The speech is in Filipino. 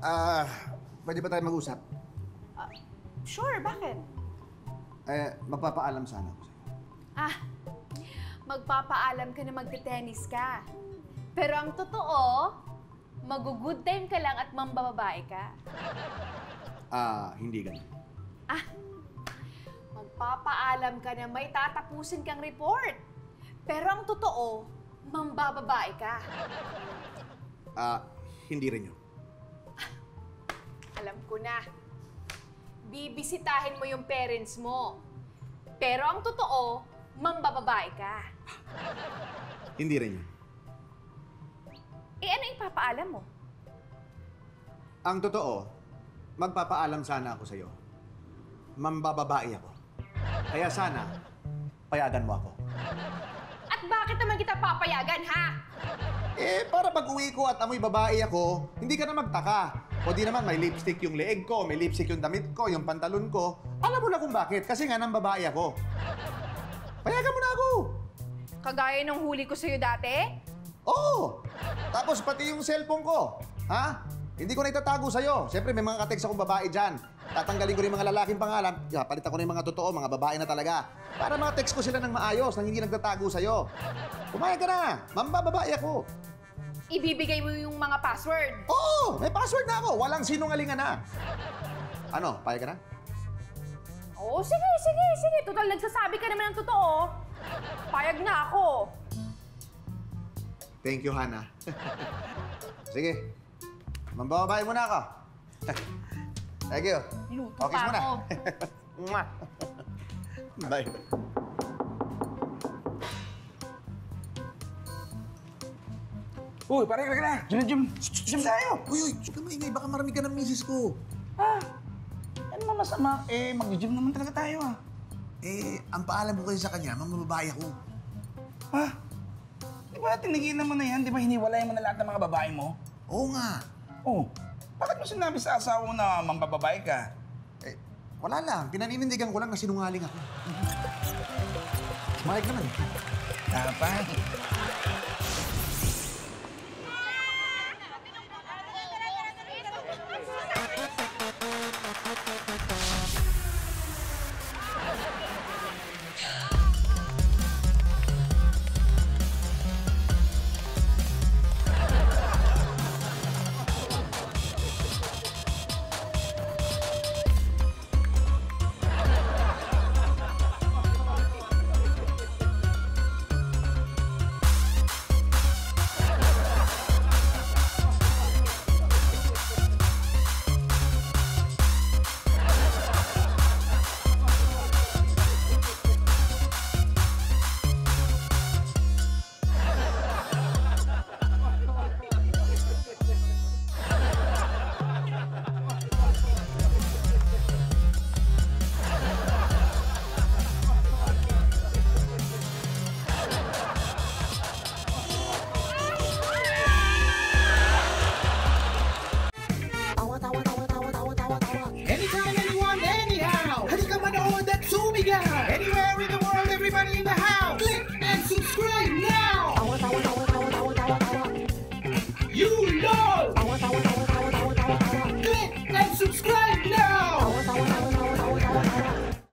Ah, pwede ba tayo mag-usap? Sure, bakit? Magpapaalam sana ako sa'yo. Magpapaalam ka na magte-tennis ka. Pero ang totoo, mag-good time ka lang at mambababae ka. Hindi ganun. Magpapaalam ka na may tatapusin kang report. Pero ang totoo, mambababae ka. Hindi rin yun. Alam ko na. Bibisitahin mo yung parents mo. Pero ang totoo, mambababae ka. Hindi rin yun. Ano ipapaalam mo? Ang totoo, magpapaalam sana ako sa'yo. Mambababae ako. Kaya sana, payagan mo ako. At bakit naman kita papayagan, ha? Para pag-uwi ko at amoy babae ako, hindi ka na magtaka. O di naman, may lipstick yung leeg ko, may lipstick yung damit ko, yung pantalon ko. Alam mo na kung bakit, kasi nga nang babae ako. Payagan mo na ako! Kagaya ng huli ko sa'yo dati? Oo! Tapos pati yung cellphone ko, ha? Hindi ko na itatago sa'yo. Siyempre, may mga katext akong babae dyan. Tatanggalin ko rin mga lalaking pangalan. Palitan ko na yung mga totoo, mga babae na talaga. Para mga text ko sila ng maayos, nang hindi nagtatago sa'yo. Pumayag ka na! Mambababae ako. Ibibigay mo yung mga password. Oo! May password na ako. Walang sinungalingan na. Ano? Payag ka na? Oo, sige. Total, nagsasabi ka naman ng totoo. Payag na ako. Thank you, Hana. Sige. Mambababae mo na ako. Thank you. Luto Okay pa mo na. ako. Mwah. Bye. Uy, pare ka na. Diyan tayo. Uy, huwag ka maingay. Baka maramig ka ng misis ko. Ano ba masama? Mag-gym naman talaga tayo Ang paalam ko kasi sa kanya, mamababae ako. Di ba tinigilan mo na yan? Di ba hiniwalay mo na lahat ng mga babae mo? Oo nga. Bakit mo sinabi sa asawa mo na mambababae ka? Wala lang. Pinaninindigan ko lang na sinungaling ako. Mayag naman eh. Dapat.